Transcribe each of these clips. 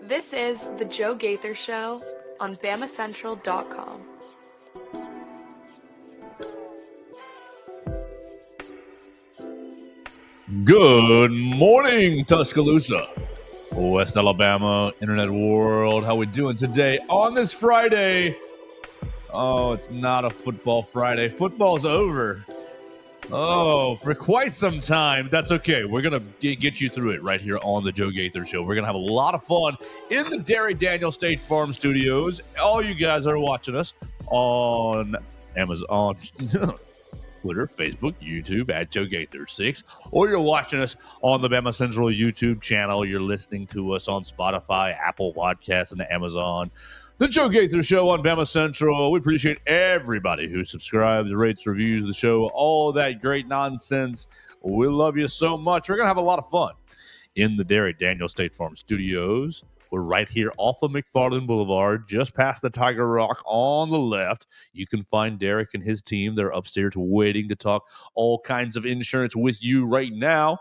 This is The Joe Gaither Show on BamaCentral.com. Good morning, Tuscaloosa, West Alabama, Internet World. How we doing today on this Friday? Oh, it's not a football Friday. Football's over. Oh, for quite some time. That's okay. We're going to get you through it right here on the Joe Gaither Show. We're going to have a lot of fun in the Derry Daniel State Farm Studios. All you guys are watching us on Amazon, Twitter, Facebook, YouTube at Joe Gaither 6, or you're watching us on the BamaCentral YouTube channel. You're listening to us on Spotify, Apple Podcasts, and Amazon. The Joe Gaither Show on BamaCentral. We appreciate everybody who subscribes, rates, reviews the show, all that great nonsense. We love you so much. We're going to have a lot of fun in the Derry Daniel State Farm Studios. We're right here off of McFarland Boulevard, just past the Tiger Rock on the left. You can find Derek and his team. They're upstairs waiting to talk all kinds of insurance with you right now.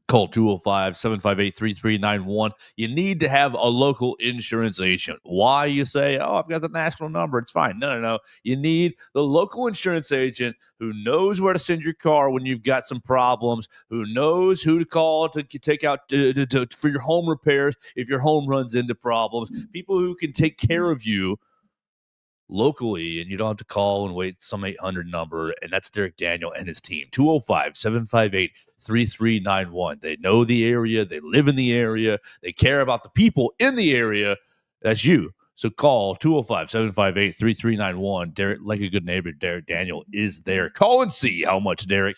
Call 205-758-3391. You need to have a local insurance agent. Why, you say? Oh, I've got the national number. It's fine. No. You need the local insurance agent who knows where to send your car when you've got some problems, who knows who to call to take out for your home repairs if your home runs into problems, people who can take care of you locally, and you don't have to call and wait some 800 number. And that's Derek Daniel and his team. 205-758-3391. They know the area. They live in the area. They care about the people in the area. That's you. So call 205-758-3391. Derek, like a good neighbor, Derek Daniel is there. Call and see how much Derek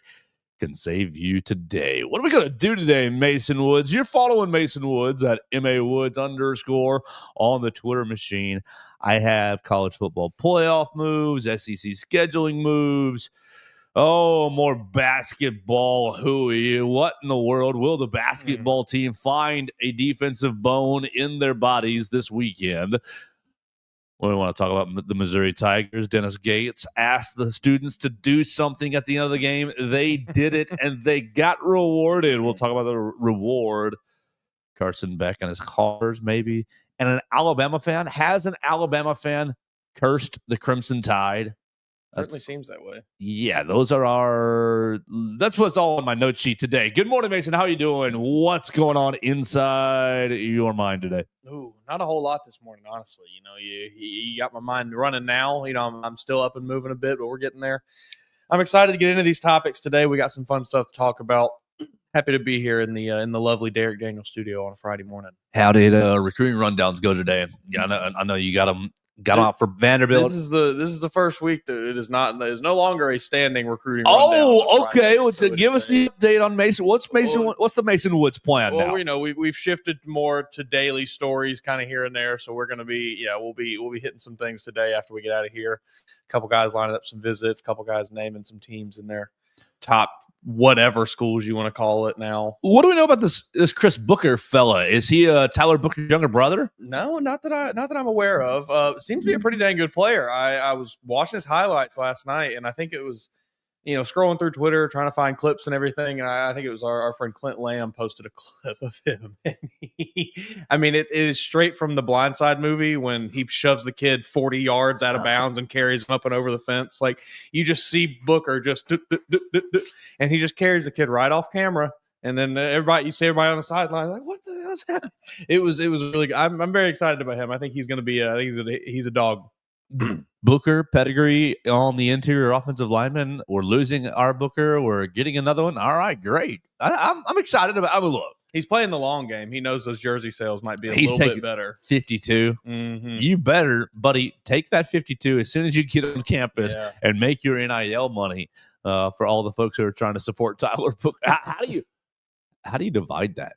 can save you today. What are we going to do today, Mason Woods? You're following Mason Woods at MAWoods_ on the Twitter machine. I have college football playoff moves, SEC scheduling moves. Oh, more basketball hooey. What in the world will the basketball team find a defensive bone in their bodies this weekend? Well, we want to talk about the Missouri Tigers. Dennis Gates asked the students to do something at the end of the game. They did it, and they got rewarded. We'll talk about the reward. Carson Beck and his callers, maybe. And an Alabama fan. Has an Alabama fan cursed the Crimson Tide? Certainly seems that way. Yeah, that's what's all on my note sheet today. Good morning, Mason. How are you doing? What's going on inside your mind today? Ooh, not a whole lot this morning, honestly. You know, you got my mind running now. You know, I'm still up and moving a bit, but we're getting there. I'm excited to get into these topics today. We got some fun stuff to talk about. Happy to be here in the lovely Derek Daniel studio on a Friday morning. How did recruiting rundowns go today? Yeah, I know you got them out for Vanderbilt. This is the first week that it is no longer a standing recruiting. Oh, okay. Well, so give us the update on Mason. What's the Mason Woods plan now? Well, you know, we've shifted more to daily stories, kind of here and there. So we're going to be, we'll be hitting some things today after we get out of here. A couple guys lining up some visits. A couple guys naming some teams in their top whatever schools you want to call it now. What do we know about this Chris Booker fella? Is he Tyler Booker's younger brother? No, not that I'm aware of. Seems to be a pretty dang good player. I was watching his highlights last night, and I think it was, scrolling through Twitter, trying to find clips and everything. And I think it was our friend Clint Lamb posted a clip of him. It is straight from the Blindside movie when he shoves the kid 40 yards out of bounds and carries him up and over the fence. Like, you just see Booker just, and he just carries the kid right off camera. And then you see everybody on the sideline like, what the hell's happening? It was really good. I'm very excited about him. I think he's going to be he's a dog. Booker pedigree on the interior offensive lineman. We're losing our Booker. We're getting another one. All right, great. I'm excited about. I mean, look, he's playing the long game. He knows those jersey sales might be a little bit better. 52. Mm-hmm. You better, buddy, take that 52 as soon as you get on campus and make your NIL money for all the folks who are trying to support Tyler Booker. How do you divide that?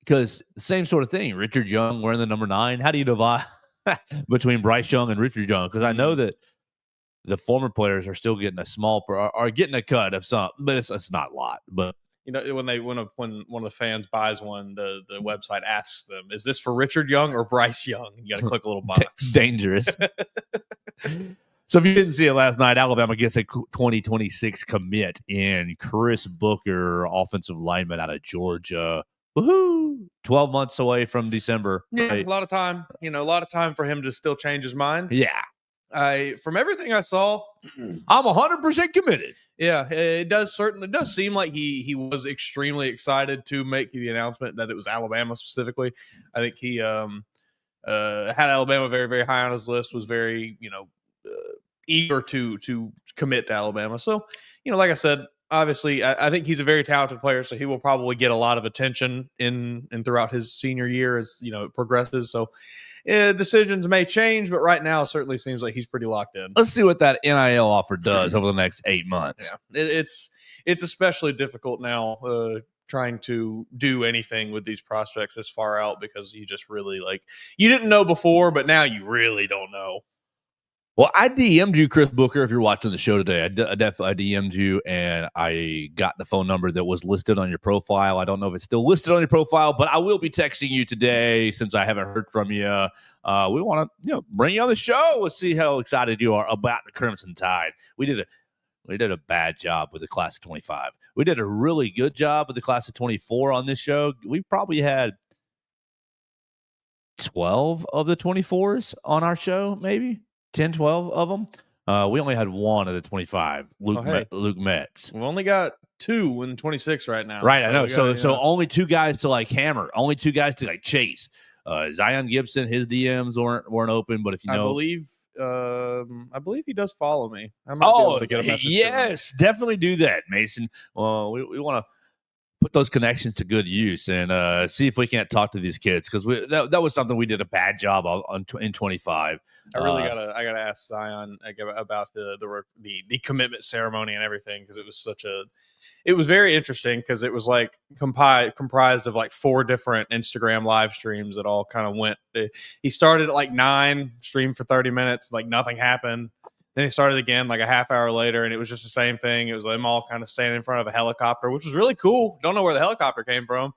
Because the same sort of thing. Richard Young wearing the number 9. How do you divide between Bryce Young and Richard Young? Because I know that the former players are still getting are getting a cut of some, but it's not a lot. But when one of the fans buys one, the website asks them, "Is this for Richard Young or Bryce Young?" You got to click a little box. Dangerous. So if you didn't see it last night, Alabama gets a 2026 commit in Chris Booker, offensive lineman out of Georgia. Woohoo! 12 months away from December. Yeah, right? a lot of time. A lot of time for him to still change his mind. Yeah. From everything I saw, I'm 100% committed. yeah, it does seem like he was extremely excited to make the announcement that it was Alabama specifically. I think he had Alabama very, very high on his list, was very, eager to commit to Alabama. So, like I said, obviously, I think he's a very talented player, so he will probably get a lot of attention in and throughout his senior year as it progresses. So, decisions may change, but right now, it certainly seems like he's pretty locked in. Let's see what that NIL offer does over the next 8 months. Yeah, it's especially difficult now trying to do anything with these prospects this far out because you just really you didn't know before, but now you really don't know. Well, I DM'd you, Chris Booker, if you're watching the show today. I DM'd you, and I got the phone number that was listed on your profile. I don't know if it's still listed on your profile, but I will be texting you today since I haven't heard from you. We want to bring you on the show. Let's see how excited you are about the Crimson Tide. We did a bad job with the class of 25. We did a really good job with the class of 24 on this show. We probably had 12 of the 24s on our show, maybe 10, 12 of them. We only had one of the 25, Luke Metz. We've only got 2 in 26 right now. Right, so I know. So only 2 guys to hammer, only 2 guys to chase. Zion Gibson, his DMs weren't open, but if you know, I believe he does follow me. I might be able to get a message. Yes, definitely do that, Mason. Well, we want to put those connections to good use and see if we can't talk to these kids because that was something we did a bad job of in 25. I really gotta ask Zion about the commitment ceremony and everything because it was very interesting because it was comprised of 4 different Instagram live streams that all kind of went. He started at 9, streamed for 30 minutes, nothing happened. Then he started again a half hour later, and it was just the same thing. It was them all kind of standing in front of a helicopter, which was really cool. Don't know where the helicopter came from,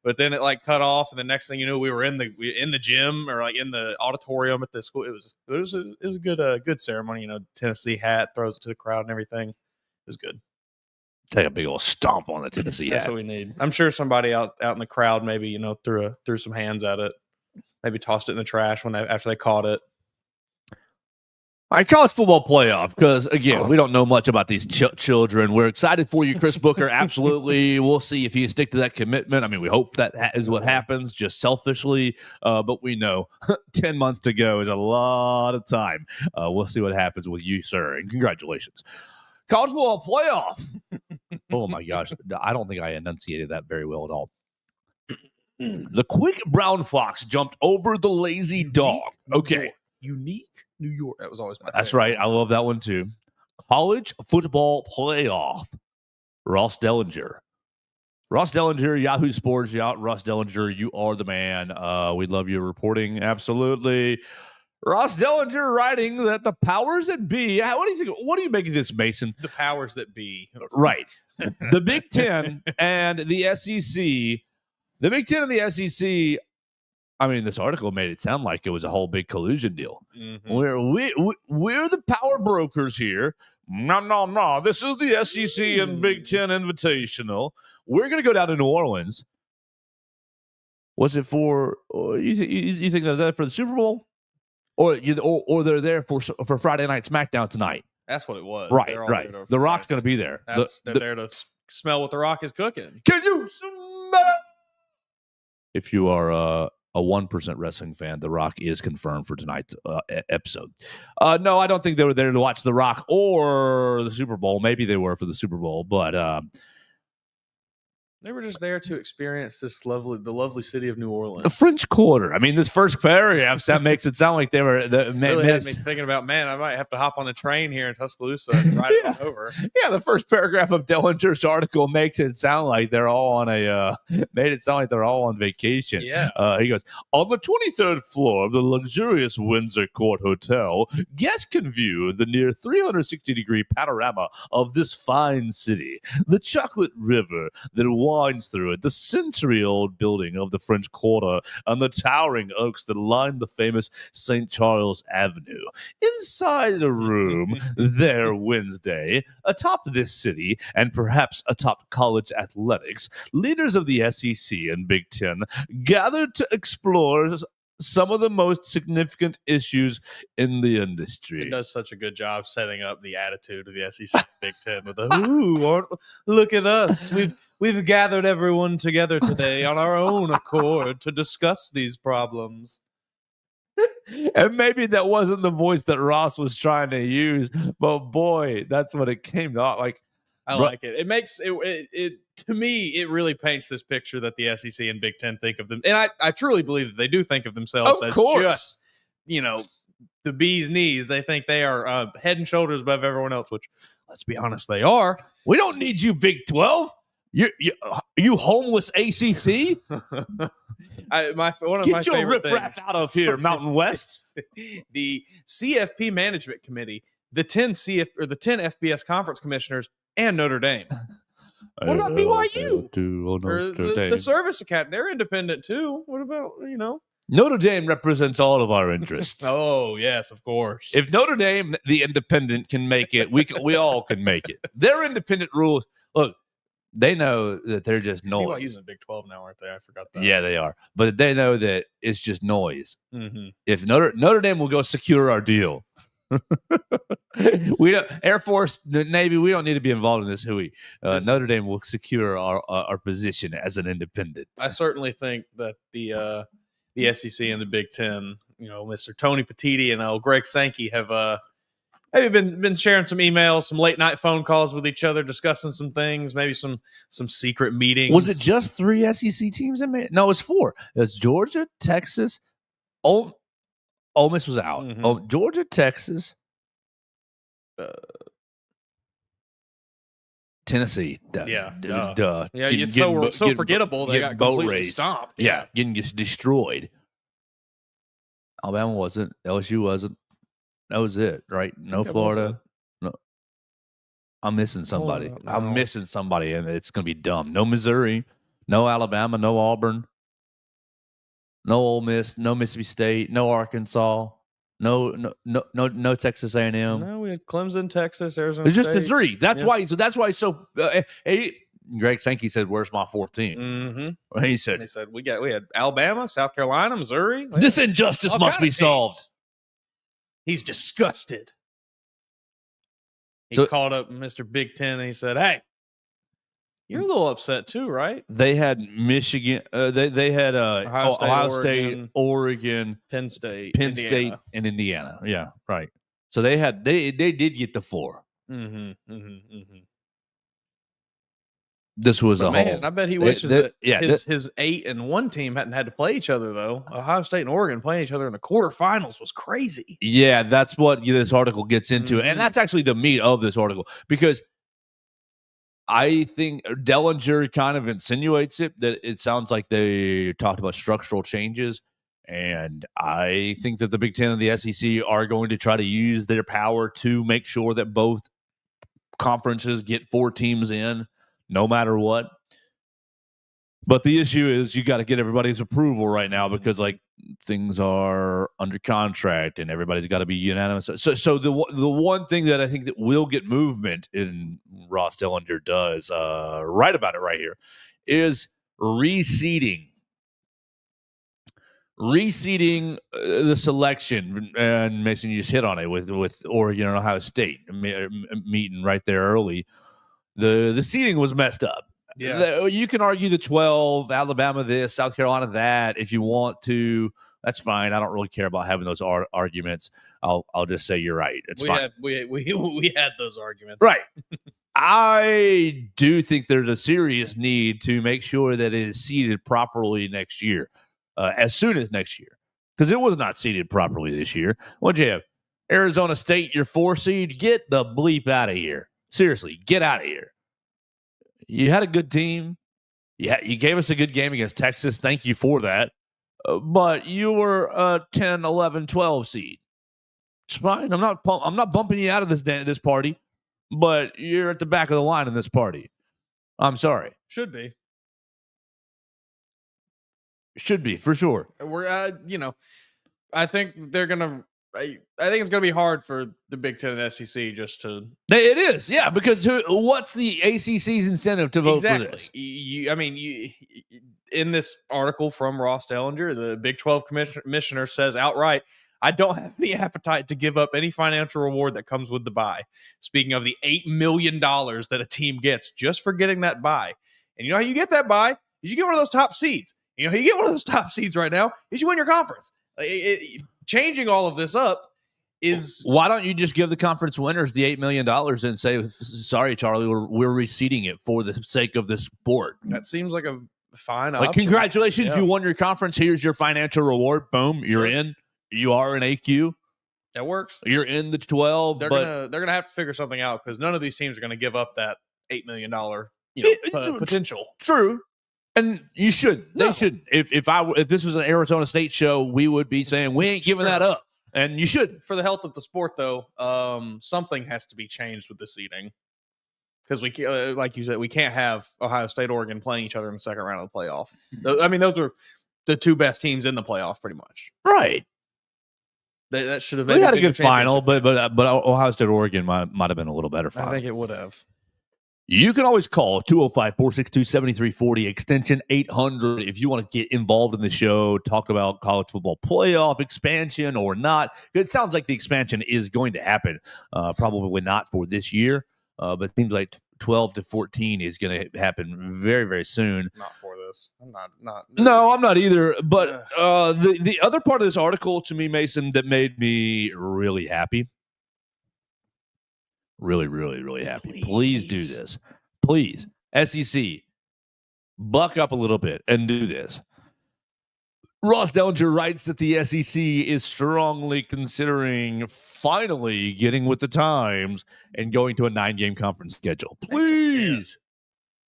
but then it cut off, and the next thing you knew, we were in the gym or in the auditorium at the school. It was a good ceremony. Tennessee hat, throws it to the crowd and everything. It was good. Take a big old stomp on the Tennessee hat. That's what we need. I'm sure somebody out in the crowd maybe threw some hands at it, maybe tossed it in the trash after they caught it. All right, college football playoff, because, again, we don't know much about these children. We're excited for you, Chris Booker. Absolutely. We'll see if you stick to that commitment. I mean, we hope that is what happens, just selfishly. But we know 10 months to go is a lot of time. We'll see what happens with you, sir, and congratulations. College football playoff. Oh, my gosh. I don't think I enunciated that very well at all. The quick brown fox jumped over the lazy dog. Okay. Unique New York. That was always my favorite. That's right. I love that one too. College football playoff. Ross Dellinger, Yahoo Sports. Ross Dellinger, you are the man. We love your reporting. Absolutely. Ross Dellinger writing that the powers that be. What do you think? What do you make of this, Mason? The powers that be. Right. The Big Ten and the SEC. The Big Ten and the SEC. I mean, this article made it sound like it was a whole big collusion deal. Mm-hmm. We're the power brokers here. No. This is the SEC and Big Ten Invitational. We're going to go down to New Orleans. Was it for you think they're there for the Super Bowl, or they're there for Friday Night SmackDown tonight? That's what it was. Right. The Rock's going to be there. They're there to smell what the Rock is cooking. Can you smell? If you are a 1% wrestling fan, The Rock is confirmed for tonight's episode. No, I don't think they were there to watch The Rock or the Super Bowl. Maybe they were for the Super Bowl, but they were just there to experience the lovely city of New Orleans. The French Quarter. I mean, this first paragraph makes it sound like they were. Really had me thinking about, man, I might have to hop on the train here in Tuscaloosa and ride it on over. Yeah, the first paragraph of Dellinger's article makes it sound like they're all on vacation. Yeah. He goes, on the 23rd floor of the luxurious Windsor Court Hotel, guests can view the near 360-degree panorama of this fine city, the chocolate river that winds through it, the century-old building of the French Quarter and the towering oaks that line the famous St. Charles Avenue. Inside the room there Wednesday, atop this city and perhaps atop college athletics, leaders of the SEC and Big Ten gathered to explore some of the most significant issues in the industry. It does such a good job setting up the attitude of the SEC and Big Ten with the "Ooh, look at us! We've gathered everyone together today on our own accord to discuss these problems." And maybe that wasn't the voice that Ross was trying to use, but boy, that's what it came out like. I like it. It makes it to me. It really paints this picture that the SEC and Big Ten think of them, and I truly believe that they do think of themselves as just the bee's knees. They think they are head and shoulders above everyone else. Which, let's be honest, they are. We don't need you, Big 12. You homeless ACC. One of my Get your favorite riffraff things out of here, Mountain West. The CFP Management Committee, the 10 FBS conference commissioners, and Notre Dame. What about BYU? Or the Service Academy? They're independent too. What about Notre Dame represents all of our interests. Oh yes, of course. If Notre Dame, the independent, can make it, we all can make it. Their independent rules. Look, they know that they're just noise. BYU's in the Big 12 now, aren't they? I forgot that. Yeah, they are. But they know that it's just noise. Mm-hmm. If Notre Dame will go secure our deal. We don't, Air Force, Navy, we don't need to be involved in this. Notre Dame will secure our position as an independent. I certainly think that the SEC and the Big Ten, Mr. Tony Petitti and Greg Sankey have maybe been sharing some emails, some late night phone calls with each other, discussing some things, maybe some secret meetings. Was it just 3 SEC teams? No, it was 4. It was Georgia, Texas. Ole Miss was out. Mm-hmm. Georgia, Texas, Tennessee. Duh. Yeah, it's so forgettable. They got completely stomped. Yeah, getting destroyed. Alabama wasn't. LSU wasn't. That was it, right? No Florida. No. I'm missing somebody. I'm missing somebody, and it's going to be dumb. No Missouri. No Alabama. No Auburn. No Ole Miss. No Mississippi State. No Arkansas. No Texas A&M. No, we had Clemson, Texas, Arizona. It's just State. the 3. That's why. So that's why. So Greg Sankey said, "Where's my 4th team?" Mm-hmm. He said, "They said we had Alabama, South Carolina, Missouri. This injustice must be solved." He's disgusted. He called up Mr. Big Ten and he said, "Hey, you're a little upset too, right?" They had Michigan. They had Ohio State, Oregon, Penn State, and Indiana. Yeah, right. So they did get the 4. This was man. I bet he wishes that his 8-1 team hadn't had to play each other though. Ohio State and Oregon playing each other in the quarterfinals was crazy. Yeah, that's what this article gets into, and that's actually the meat of this article because I think Dellinger kind of insinuates that it sounds like they talked about structural changes, and I think that the Big Ten and the SEC are going to try to use their power to make sure that both conferences get 4 teams in. No matter what. But the issue is you got to get everybody's approval right now because things are under contract and everybody's got to be unanimous. So the one thing that I think that will get movement in Ross Dellinger does right about it right here is reseeding the selection. And Mason, you just hit on it with Oregon and Ohio State meeting right there early. The seeding was messed up. Yeah, you can argue the 12, Alabama this, South Carolina that, if you want to. That's fine. I don't really care about having those arguments. I'll just say you're right. It's fine. We had those arguments, right? I do think there's a serious need to make sure that it is seeded properly next year, as soon as next year, because it was not seeded properly this year. What'd you have? Arizona State, your 4 seed. Get the bleep out of here. Seriously, get out of here. You had a good team. Yeah, you gave us a good game against Texas. Thank you for that. But you were a 10, 11, 12 seed. It's fine. I'm not bumping you out of this party, but you're at the back of the line in this party. I'm sorry. Should be. Should be, for sure. We're, I think they're gonna. I think it's gonna be hard for the Big Ten and the SEC just to. It is, yeah, because what's the ACC's incentive to vote for this? In this article from Ross Dellinger, the Big 12 commissioner says outright, I don't have any appetite to give up any financial reward that comes with the bye. Speaking of the $8 million that a team gets just for getting that bye. And you know how you get that bye? Is you get one of those top seeds. You know how you get one of those top seeds right now is you win your conference. Changing all of this up is... Why don't you just give the conference winners the $8 million and say, sorry, Charlie, we're reseeding it for the sake of the sport? That seems like a fine option. Congratulations, you won your conference. Here's your financial reward. Boom, you're in. You are an AQ. That works. You're in the 12. They're gonna have to figure something out because none of these teams are going to give up that $8 million potential. True. And you should. They should. If this was an Arizona State show, we would be saying we ain't giving that up. And you should. For the health of the sport, though, something has to be changed with the seeding. Because we, like you said, we can't have Ohio State, Oregon playing each other in the second round of the playoff. I mean, those are the two best teams in the playoff, pretty much. Right. That should have. We had a good final, but Ohio State, Oregon might have been a little better final. I think it would have. You can always call 205-462-7340, extension 800, if you want to get involved in the show, talk about college football playoff expansion or not. It sounds like the expansion is going to happen. Probably not for this year, but it seems like 12 to 14 is going to happen very, very soon. Not for this. I'm not. No, I'm not either. But the other part of this article to me, Mason, that made me really happy. Really, really, really happy. Please do this. Please. SEC, buck up a little bit and do this. Ross Dellinger writes that the SEC is strongly considering finally getting with the times and going to a 9-game conference schedule. Please.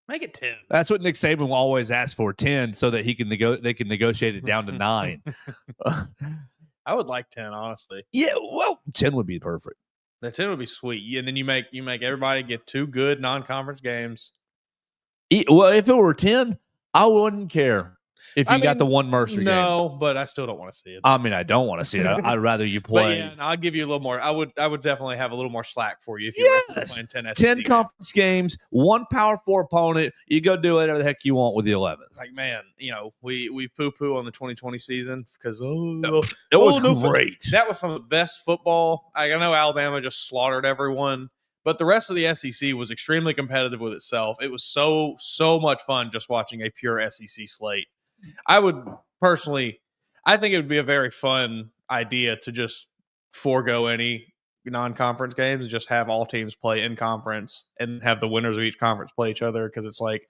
Make it 10. That's what Nick Saban will always ask for, 10, so that they can negotiate it down to 9. I would like 10, honestly. Yeah, well, 10 would be perfect. The 10 would be sweet. And then you make everybody get 2 good non-conference games. Well, if it were 10, I wouldn't care if you got the one Mercer game. No, but I still don't want to see it. I mean, I don't want to see it. I'd rather you play. But yeah, I'll give you a little more. I would definitely have a little more slack for you if you were playing 10 SEC 10 conference games, 1 Power 4 opponent. You go do whatever the heck you want with the 11th. Like, man, we poo-poo on the 2020 season because it was great. That was some of the best football. I know Alabama just slaughtered everyone, but the rest of the SEC was extremely competitive with itself. It was so much fun just watching a pure SEC slate. I would personally, I think it would be a very fun idea to just forego any non-conference games and just have all teams play in conference and have the winners of each conference play each other, because it's like,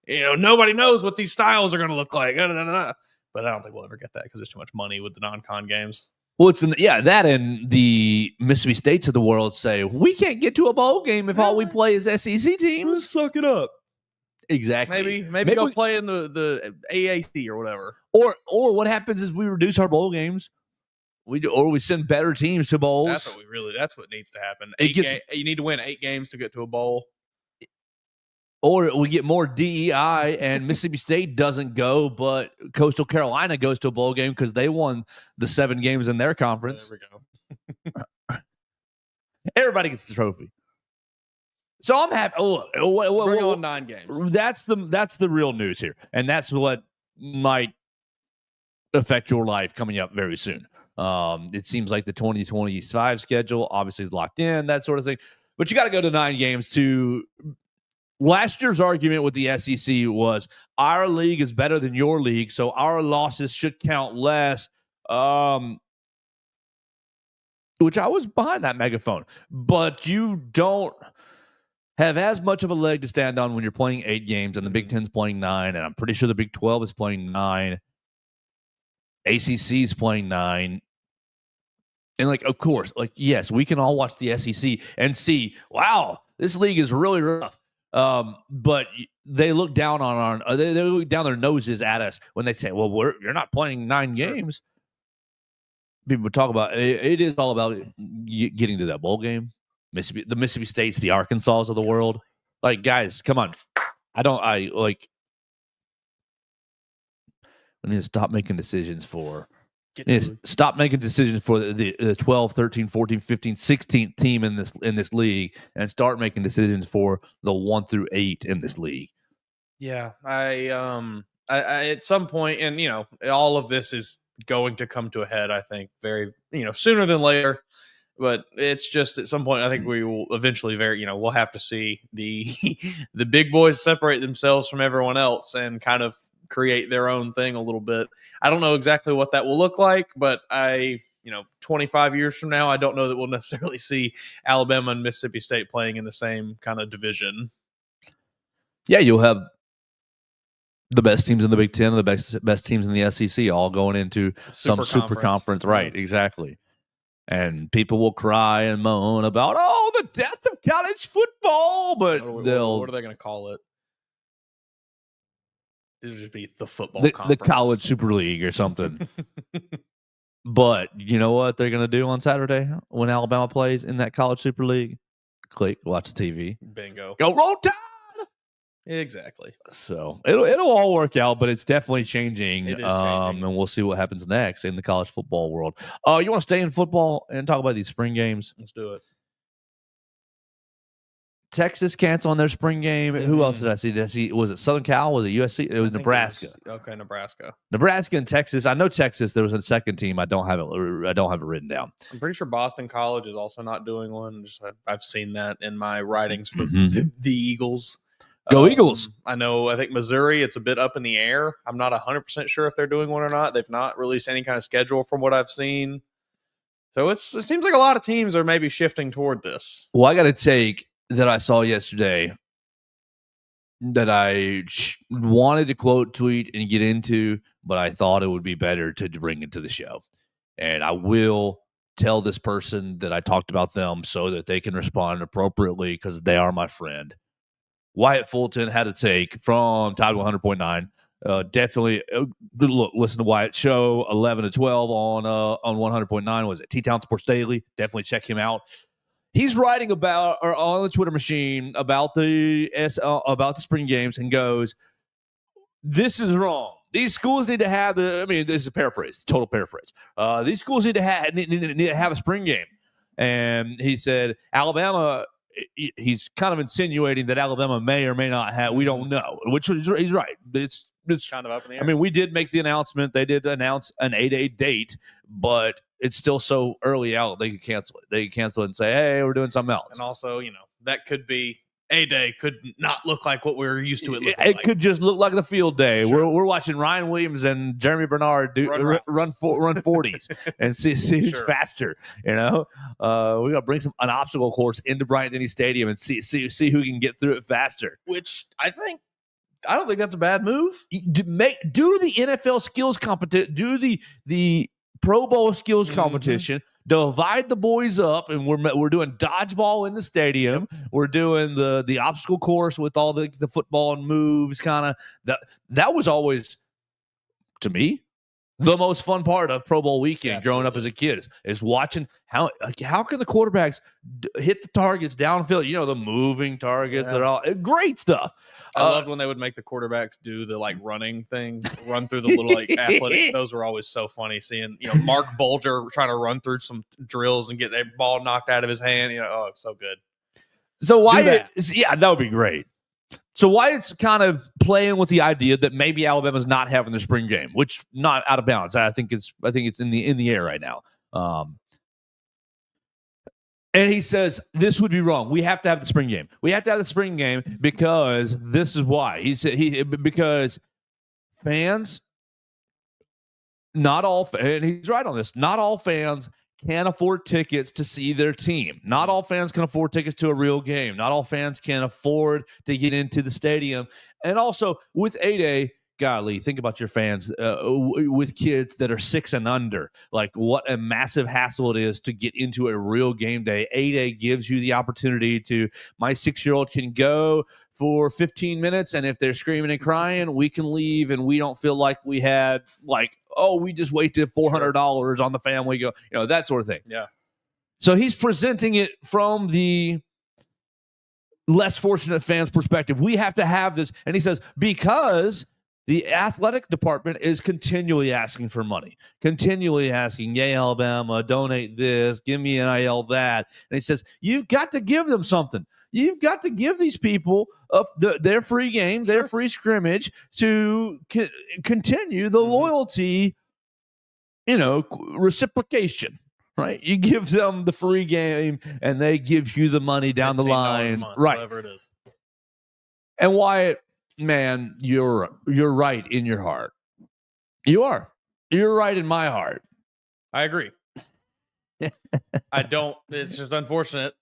nobody knows what these styles are going to look like. But I don't think we'll ever get that because there's too much money with the non-con games. Well, that and the Mississippi States of the world say, we can't get to a bowl game if all we play is SEC teams. Let's suck it up. Exactly. Maybe go play in the AAC or whatever. Or what happens is we reduce our bowl games. We send better teams to bowls. That's what needs to happen. You need to win 8 games to get to a bowl. Or we get more DEI and Mississippi State doesn't go, but Coastal Carolina goes to a bowl game because they won the 7 games in their conference. There we go. Everybody gets the trophy. So I'm happy. Bring on 9 games. That's the real news here, and that's what might affect your life coming up very soon. It seems like the 2025 schedule obviously is locked in, that sort of thing. But you got to go to 9 games to. Last year's argument with the SEC was our league is better than your league, so our losses should count less. Which I was behind that megaphone, but you don't have as much of a leg to stand on when you're playing 8 games and the Big Ten's playing 9, and I'm pretty sure the Big 12 is playing 9. ACC is playing 9. And, of course, yes, we can all watch the SEC and see, wow, this league is really rough. But they look down on they look down their noses at us when they say, well, you're not playing 9 games. People talk about it is all about getting to that bowl game. The Mississippi States, the Arkansas of the world. Guys, come on. When We need to stop making decisions for Get to it. stop making decisions for the 12, 13, 14, 15, 16th team in this league and start making decisions for the 1 through 8 in this league. Yeah, I at some point, and all of this is going to come to a head, I think, very sooner than later. But it's just at some point, I think we will eventually we'll have to see the the big boys separate themselves from everyone else and kind of create their own thing a little bit. I don't know exactly what that will look like, but 25 years from now, I don't know that we'll necessarily see Alabama and Mississippi State playing in the same kind of division. Yeah, you'll have the best teams in the Big Ten and the best teams in the SEC all going into some super conference. Right, exactly. And people will cry and moan about, the death of college football. But what are they going to call it? It'll just be the football conference. The college Super League or something. But you know what they're going to do on Saturday when Alabama plays in that college Super League? Click, watch the TV. Bingo. Go Roll Tide! Exactly. So it'll all work out, but it's definitely changing. It is changing. And we'll see what happens next in the college football world. You want to stay in football and talk about these spring games? Let's do it. Texas canceling their spring game. Who else did I see? Was it Southern Cal? Was it USC? It was Nebraska. Nebraska. Nebraska and Texas. I know Texas. There was a second team. I don't have it written down. I'm pretty sure Boston College is also not doing one. I've seen that in my writings for the Eagles. Go Eagles. I think Missouri, it's a bit up in the air. I'm not 100% sure if they're doing one or not. They've not released any kind of schedule from what I've seen. So it seems like a lot of teams are maybe shifting toward this. Well, I got to take that I saw yesterday that I wanted to quote tweet and get into, but I thought it would be better to bring into the show. And I will tell this person that I talked about them so that they can respond appropriately because they are my friend. Wyatt Fulton had a take from Tide 100.9. Definitely listen to Wyatt's show 11 to 12 on 100.9. Was it T-Town Sports Daily? Definitely check him out. He's writing about or on the Twitter machine about the spring games and goes, "This is wrong. These schools need to have this is a paraphrase, total paraphrase. These schools need to have a spring game." And he said, Alabama. He's kind of insinuating that Alabama may or may not have. We don't know, which he's right. It's kind of up in the air. We did make the announcement. They did announce an 8-8 date, but it's still so early out. They could cancel it. They could cancel it and say, "Hey, we're doing something else." And also, that could be A-Day could not look like what we're used to. It could just look like the field day. Sure. We're watching Ryan Williams and Jeremy Bernard run 40s and see who's faster. We got to bring an obstacle course into Bryant-Denny Stadium and see who can get through it faster. Which I don't think that's a bad move. Do the NFL skills competition. Do the Pro Bowl skills competition. Divide the boys up, and we're doing dodgeball in the stadium. Yep. We're doing the obstacle course with all the football and moves. Kind of that was always, to me, the most fun part of Pro Bowl weekend. Growing up as a kid is watching how can the quarterbacks hit the targets downfield. The moving targets. They're all great stuff. I loved when they would make the quarterbacks do the running thing, run through the little athletic. Those were always so funny seeing, Mark Bulger trying to run through some drills and get that ball knocked out of his hand. It's so good. So that would be great. So Wyatt's kind of playing with the idea that maybe Alabama's not having the spring game, which not out of bounds. I think it's in the air right now. And he says, this would be wrong. We have to have the spring game. We have to have the spring game because this is why. He said because fans, not all, and he's right on this, not all fans can afford tickets to see their team. Not all fans can afford tickets to a real game. Not all fans can afford to get into the stadium. And also with 8A, golly, think about your fans with kids that are 6 and under. Like what a massive hassle it is to get into a real game day. 8A gives you the opportunity to, my 6-year-old can go for 15 minutes, and if they're screaming and crying, we can leave, and we don't feel like we had we just wasted $400 on the family go, that sort of thing. Yeah. So he's presenting it from the less fortunate fans' perspective. We have to have this, and he says because The athletic department is continually asking for money, continually asking, yay, Alabama, donate this, give me NIL that. And he says, you've got to give them something. You've got to give these people their free game, their free scrimmage to continue the loyalty, reciprocation, right? You give them the free game and they give you the money down the line. Month, right. Whatever it is. And Wyatt, man, you're right in your heart. You are. You're right in my heart. I agree. I don't. It's just unfortunate.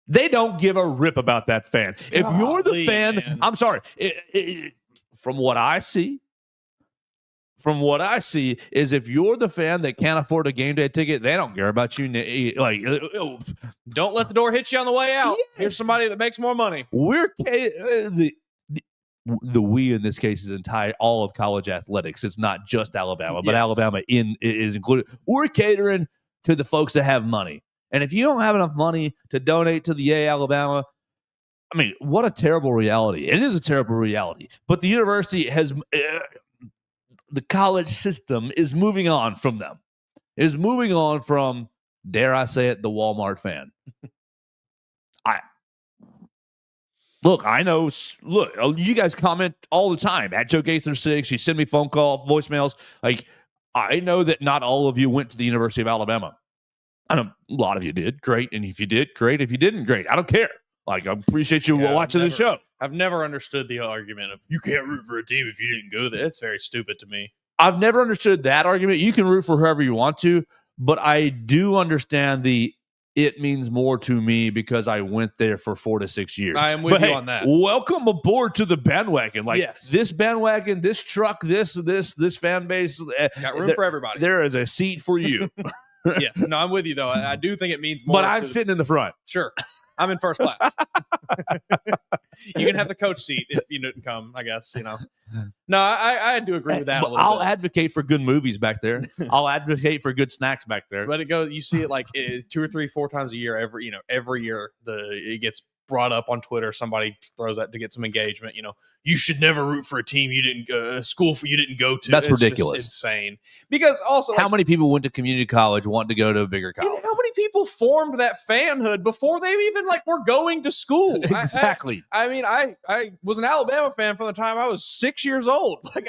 They don't give a rip about that fan. If you're the fan, man. I'm sorry. From what I see is if you're the fan that can't afford a game day ticket, they don't care about you. Like, don't let the door hit you on the way out. Yes. Here's somebody that makes more money. The we in this case is all of college athletics. It's not just Alabama, but Alabama is included. We're catering to the folks that have money. And if you don't have enough money to donate to the Yay Alabama, I mean, what a terrible reality. It is a terrible reality. But the university has, the college system is moving on from them. It is moving on from, dare I say it, the Walmart fan. I know, you guys comment all the time at Joe Gaither 6. You send me phone call, voicemails. Like, I know that not all of you went to the University of Alabama. I know a lot of you did. Great. And if you did, great. If you didn't, great. I don't care. Like, I appreciate you watching the show. I've never understood the argument of you can't root for a team if you didn't go there. It's very stupid to me. I've never understood that argument. You can root for whoever you want to, but I do understand it means more to me because I went there for 4 to 6 years. I am with you on that. Welcome aboard to the bandwagon. Like, yes. This bandwagon, this truck, this fan base. Got room for everybody. There is a seat for you. Yes. No, I'm with you, though. I do think it means more. But I'm sitting in the front. Sure. I'm in first class. You can have the coach seat if you didn't come, I guess, No, I do agree with that a little I'll bit. advocate for good movies back there. I'll advocate for good snacks back there. But you see it like 2 or 3, 4 times a year. Every year it gets brought up on Twitter. Somebody throws that to get some engagement. You should never root for a team you didn't school for you didn't go to. That's it's ridiculous. Insane. Because also, how many people went to community college wanting to go to a bigger college? And how many people formed that fanhood before they even were going to school? Exactly. I mean, I was an Alabama fan from the time I was 6 years old. Like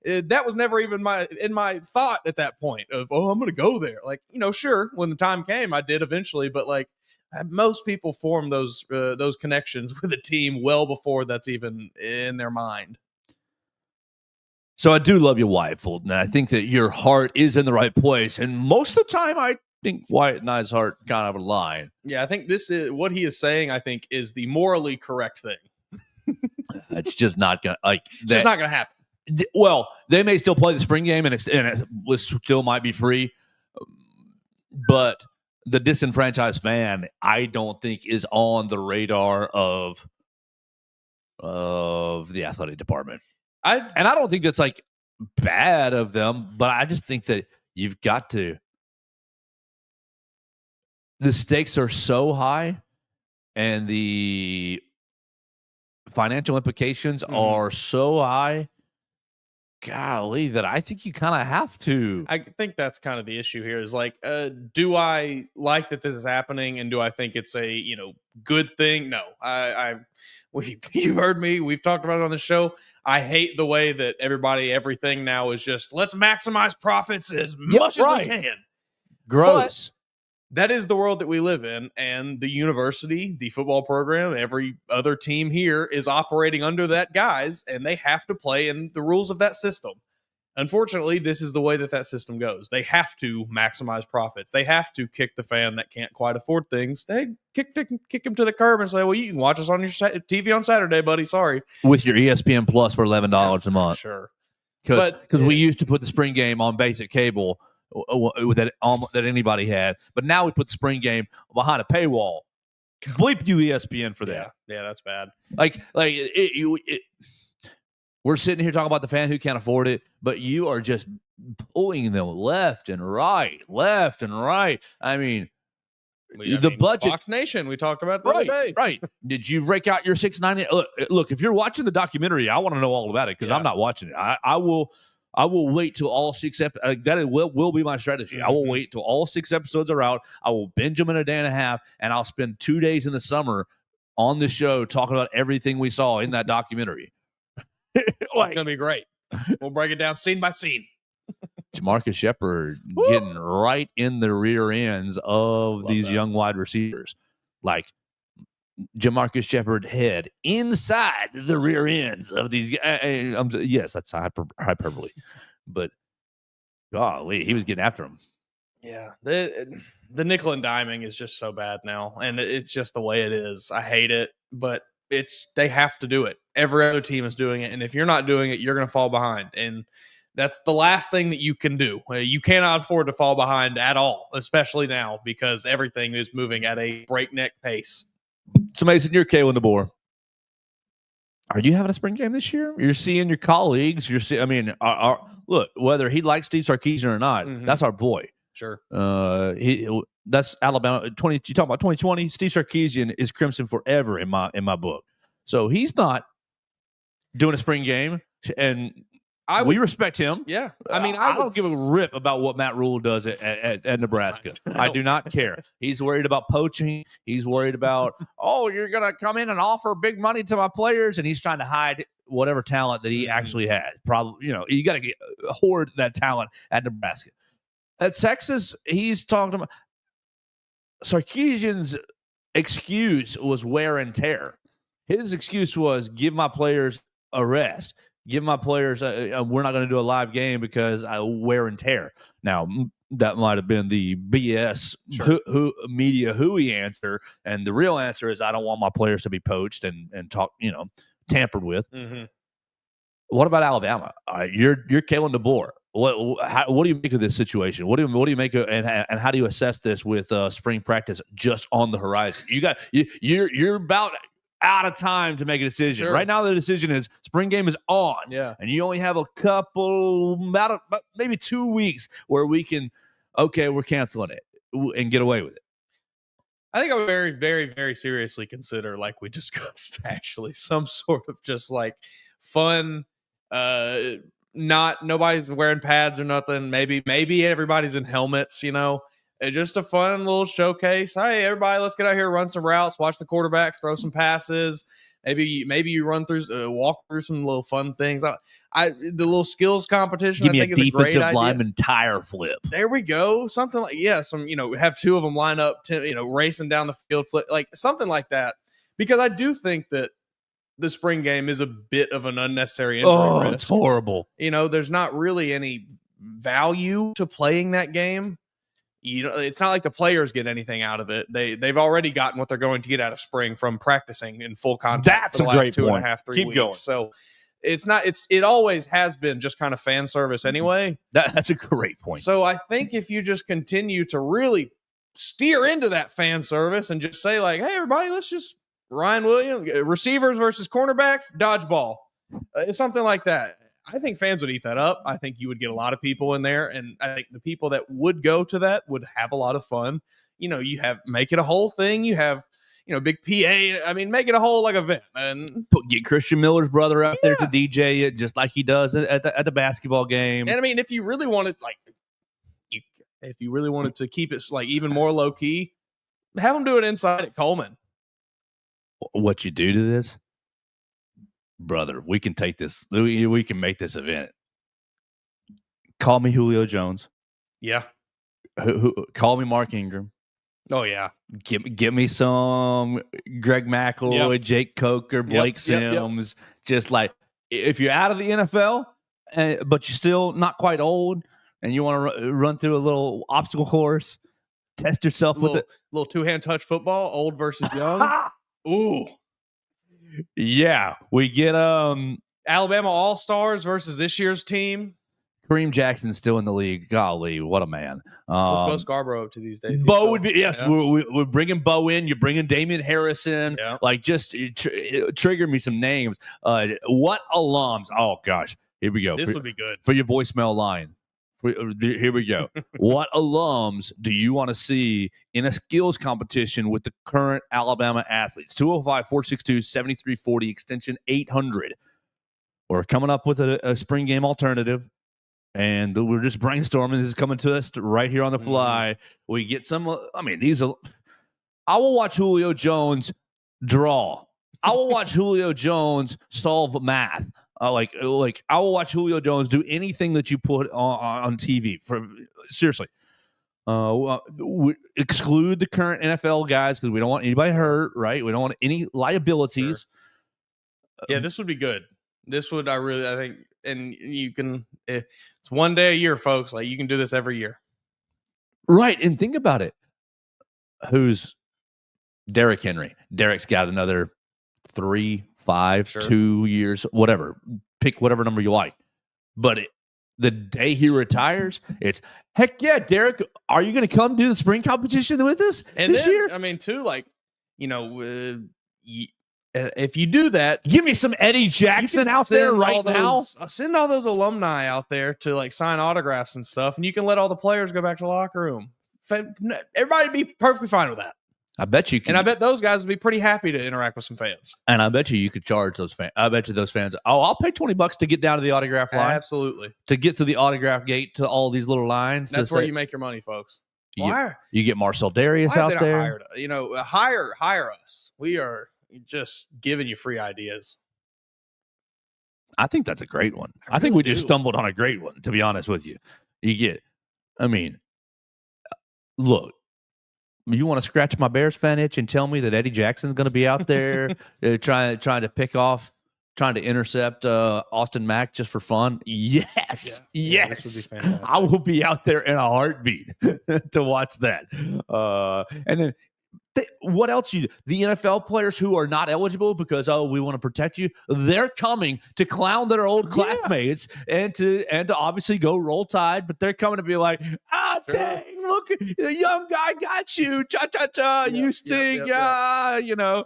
that was never even in my thought at that point of, I'm going to go there. Like, sure, when the time came, I did eventually, but most people form those connections with a team well before that's even in their mind. So I do love you, Wyatt Fulton, and I think that your heart is in the right place. And most of the time, I think Wyatt and I's heart kind of align. Yeah, I think this is what he is saying. I think is the morally correct thing. It's just not gonna just not gonna happen. Well, they may still play the spring game, and it still might be free, but the disenfranchised fan, I don't think, is on the radar of the athletic department. I don't think that's bad of them, but I just think that you've got to. The stakes are so high, and the financial implications are so high. Golly, that I think you kind of have to. I think that's kind of the issue here is do I like that this is happening, and do I think it's a good thing? No, you've heard me. We've talked about it on the show. I hate the way that everything now is just let's maximize profits as much as we can. Gross. But that is the world that we live in, and the university, the football program, every other team here is operating under that guise, and they have to play in the rules of that system. Unfortunately, this is the way that system goes. They have to maximize profits. They have to kick the fan that can't quite afford things. They kick him to the curb and say, well, you can watch us on your TV on Saturday, buddy. Sorry. With your ESPN Plus for $11 a month. Sure. Because we used to put the spring game on basic cable that anybody had, but now we put the spring game behind a paywall. Bleep you ESPN for that. Yeah, that's bad. We're sitting here talking about the fan who can't afford it, but you are just pulling them left and right. I mean, budget. Fox Nation, we talked about it the other day. Right. Did you break out your 690? Look, if you're watching the documentary, I want to know all about it because I'm not watching it. I will wait till all 6 episodes. That will be my strategy. I will wait till all 6 episodes are out. I will binge them in a day and a half, and I'll spend 2 days in the summer on the show talking about everything we saw in that documentary. It's going to be great. We'll break it down scene by scene. Jamarcus Shepard getting right in the rear ends of these young wide receivers. Like Jamarcus Shepard head inside the rear ends of these guys. Yes, that's hyperbole. But golly, he was getting after him. Yeah. The nickel and diming is just so bad now. And it's just the way it is. I hate it. But they have to do it. Every other team is doing it. And if you're not doing it, you're going to fall behind. And that's the last thing that you can do. You cannot afford to fall behind at all, especially now because everything is moving at a breakneck pace. So, Mason, you're Kalen DeBoer. Are you having a spring game this year? You're seeing your colleagues. You're seeing. I mean, look, whether he likes Steve Sarkisian or not, that's our boy. Sure. That's Alabama. You talk about 2020. Steve Sarkisian is Crimson forever in my book. So he's not doing a spring game, and we respect him. Yeah. I mean, I don't give a rip about what Matt Rule does at Nebraska. I do not care. He's worried about poaching. He's worried about, you're going to come in and offer big money to my players. And he's trying to hide whatever talent that he actually has. Probably, you got to hoard that talent at Nebraska. At Texas, he's talking about Sarkisian's excuse was wear and tear. His excuse was give my players a rest. Give my players, we're not going to do a live game because I wear and tear. Now, that might have been the BS media hooey answer. And the real answer is I don't want my players to be poached and tampered with. Mm-hmm. What about Alabama? You're Kalen DeBoer. What do you make of this situation? What do you make of, and how do you assess this with spring practice just on the horizon? You're about out of time to make a decision. Sure. Right now, the decision is spring game is on. Yeah. And you only have a couple, maybe 2 weeks where we can, we're canceling it and get away with it. I think I would very, very, very seriously consider, like we discussed, actually, some sort of just like fun, nobody's wearing pads or nothing. Maybe everybody's in helmets, just a fun little showcase. Hey, everybody, let's get out here, run some routes, watch the quarterbacks, throw some passes. Maybe you run through, walk through some little fun things. The little skills competition. Give me I think a defensive is a great lineman tire flip. There we go. Something like have 2 of them line up, racing down the field, flip, like something like that. Because I do think that the spring game is a bit of an unnecessary injury risk. It's horrible. There's not really any value to playing that game. It's not like the players get anything out of it. They've already gotten what they're going to get out of spring from practicing in full contact. That's a great 2.5, 3 Keep weeks. going. So it always has been just kind of fan service anyway. That's a great point. So I think if you just continue to really steer into that fan service and just say like, hey, everybody, let's just Ryan Williams, receivers versus cornerbacks, dodgeball. It's something like that. I think fans would eat that up. I think you would get a lot of people in there. And I think the people that would go to that would have a lot of fun. Make it a whole thing. You have, big PA. I mean, make it a whole like event. And get Christian Miller's brother out there to DJ it just like he does at the basketball game. And I mean, if you really wanted to keep it like even more low key, have them do it inside at Coleman. What you do to this, brother, we can take this. We can make this event. Call me Julio Jones. Yeah. Call me Mark Ingram. Oh yeah. Give me some Greg McElroy, Jake Coker, Blake Sims. Just like if you're out of the NFL, but you're still not quite old, and you want to run through a little obstacle course, test yourself with it. Little 2-hand touch football, old versus young. Ooh. Yeah, we get Alabama All-Stars versus this year's team. Kareem Jackson's still in the league. Golly, what a man. What's Bo Scarborough up to these days? Bo would be, yes. Yeah. We're bringing Bo in. You're bringing Damian Harrison. Yeah. Like, just trigger me some names. What alums? Oh, gosh. Here we go. This would be good. For your voicemail line Here we go. What alums do you want to see in a skills competition with the current Alabama athletes? 205-462-7340, extension 800. We're coming up with a spring game alternative, and we're just brainstorming. This is coming to us right here on the fly. We get some. I mean, I will watch Julio Jones draw. I will watch Julio Jones solve math. Like I will watch Julio Jones do anything that you put on TV. Seriously, we exclude the current NFL guys because we don't want anybody hurt. Right? We don't want any liabilities. Sure. Yeah, this would be good. This would I think, and you can. It's one day a year, folks. Like you can do this every year. Right, and think about it. Who's Derrick Henry? Derrick's got another 3, 5, 2 years, whatever. Pick whatever number you like. But the day he retires, it's heck yeah, Derrick. Are you going to come do the spring competition with us this year? I mean, too, like if you do that, give me some Eddie Jackson out there right now. Send all those alumni out there to like sign autographs and stuff, and you can let all the players go back to the locker room. Everybody would be perfectly fine with that. I bet you can. And I bet those guys would be pretty happy to interact with some fans. And I bet you could charge those fans. I bet you those fans, I'll pay $20 to get down to the autograph line. Absolutely. To get to the autograph gate to all these little lines. That's where you make your money, folks. You get Marcel Darius out there. Hire us. We are just giving you free ideas. I think that's a great one. I think we just stumbled on a great one, to be honest with you. Look, you want to scratch my Bears fan itch and tell me that Eddie Jackson's going to be out there trying to pick off, trying to intercept Austin Mack just for fun? Yes. Yeah, this would be fantastic. I will be out there in a heartbeat to watch that. And then what else the NFL players who are not eligible because we want to protect you, they're coming to clown their old classmates and to obviously go roll Tide, but they're coming to be like, dang, look, the young guy got you, you stink,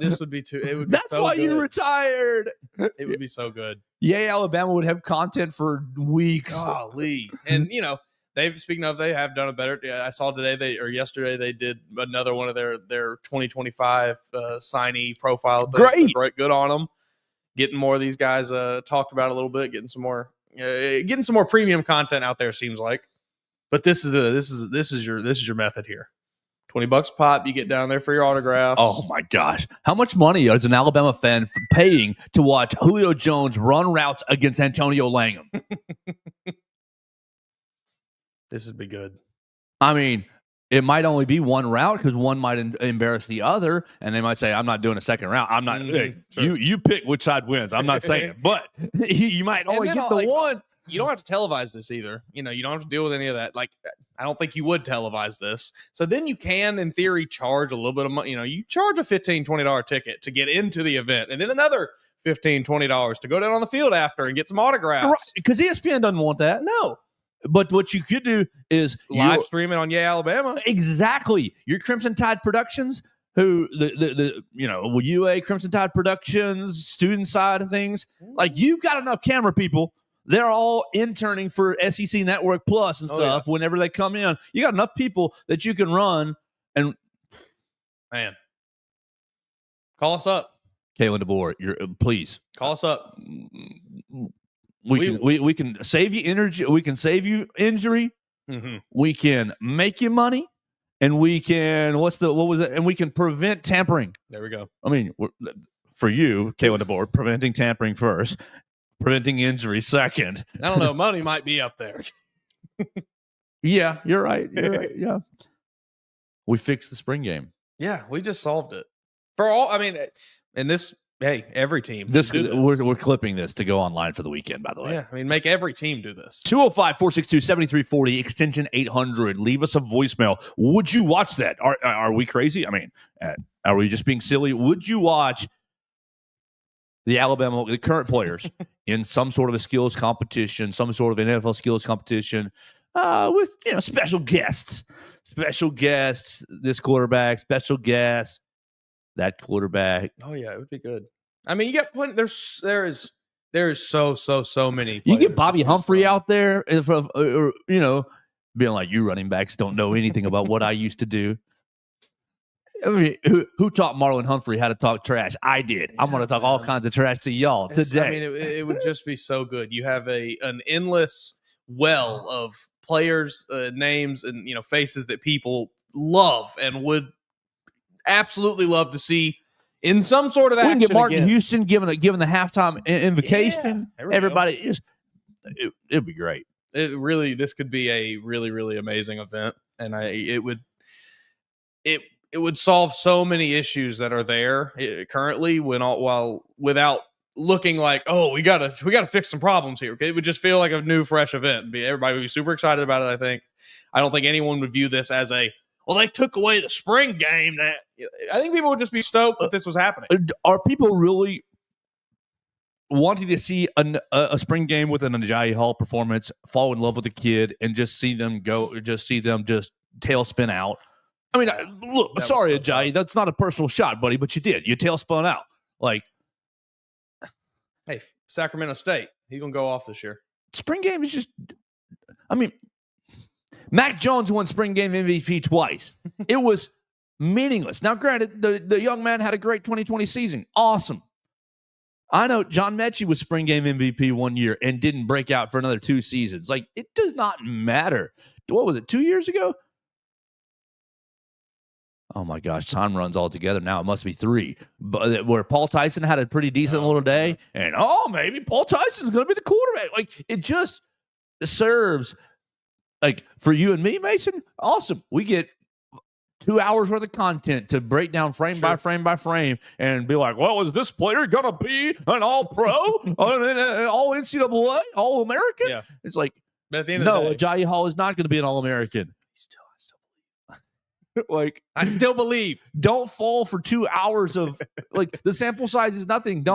This would be too. It would. Be That's so why good. you retired. It would be so good. Yeah, Alabama would have content for weeks. Golly, and they have done a better. I saw yesterday they did another one of their 2025 signee profile. Great, good on them. Getting more of these guys talked about a little bit. Getting some more premium content out there. Seems like, but this is your method here. $20 a pop. You get down there for your autographs. Oh my gosh, how much money is an Alabama fan paying to watch Julio Jones run routes against Antonio Langham? This would be good. I mean, it might only be one route because one might embarrass the other, and they might say, "I'm not doing a second round. I'm not." Sure. You pick which side wins. I'm not saying, but you might only get the one. You don't have to televise this either. You don't have to deal with any of that. Like, I don't think you would televise this. So then you can, in theory, charge a little bit of money. You charge a $15, $20 ticket to get into the event, and then another $15, $20 to go down on the field after and get some autographs. Right, because ESPN doesn't want that. No. But what you could do is live stream it on Alabama. Exactly. Your Crimson Tide Productions, who the UA Crimson Tide Productions, student side of things, like you've got enough camera people. They're all interning for SEC Network Plus and stuff. Whenever they come in, you got enough people that you can run. And man, call us up, Kalen DeBoer. Please call us up. We can save you energy. We can save you injury. Mm-hmm. We can make you money, and we can And we can prevent tampering. There we go. I mean, for you, Kalen DeBoer, preventing tampering first, preventing injury second. I don't know. Money might be up there. Yeah, you're right. You're right. Yeah, we fixed the spring game. Yeah, we just solved it for all. I mean, and this. Hey, every team. We're clipping this to go online for the weekend, by the way. Yeah, I mean, make every team do this. 205-462-7340, extension 800. Leave us a voicemail. Would you watch that? Are we crazy? I mean, are we just being silly? Would you watch the current players in some sort of a skills competition, some sort of an NFL skills competition with special guests? Special guests, this quarterback, special guest. That quarterback. Oh yeah, it would be good. I mean, you got plenty. There is There's so many. You get players Bobby to choose Humphrey from. out there, or, being like, you running backs don't know anything about what I used to do. I mean, who taught Marlon Humphrey how to talk trash? I did. I'm going to talk all kinds of trash to y'all today. I mean, it would just be so good. You have an endless well of players, names, and faces that people love and would absolutely love to see in some sort of we action. can get Martin again. Houston giving the halftime invocation. Yeah, Everybody, it'd be great. This could be a really, really amazing event, and it would solve so many issues that are there currently while without looking like, oh, we gotta fix some problems here. Okay, it would just feel like a new, fresh event. Everybody would be super excited about it. I don't think anyone would view this as they took away the spring game. I think people would just be stoked that this was happening. Are people really wanting to see a spring game with an Ajayi Hall performance, fall in love with the kid, and just see them just tailspin out? I mean, look, sorry, Ajayi, that's not a personal shot, buddy, but you did. You tailspun out. Like, hey, Sacramento State, he's gonna go off this year. Spring game is just, I mean, Mac Jones won spring game MVP twice. It was meaningless. Now, granted, the young man had a great 2020 season. Awesome. I know John Mechie was spring game MVP one year and didn't break out for another 2 seasons. Like, it does not matter. What was it, 2 years ago? Oh, my gosh, time runs all together now. It must be 3. But where Paul Tyson had a pretty decent little day, and, maybe Paul Tyson's going to be the quarterback. Like, it just serves, like, for you and me, Mason, awesome. We get 2 hours worth of content to break down frame by frame by frame and be like, well, is this player going to be an all-pro, all-NCAA, all-American? Yeah. It's like, but at the end of the day, Ajayi Hall is not going to be an all-American. Like, I still believe. Don't fall for 2 hours of, like, the sample size is nothing.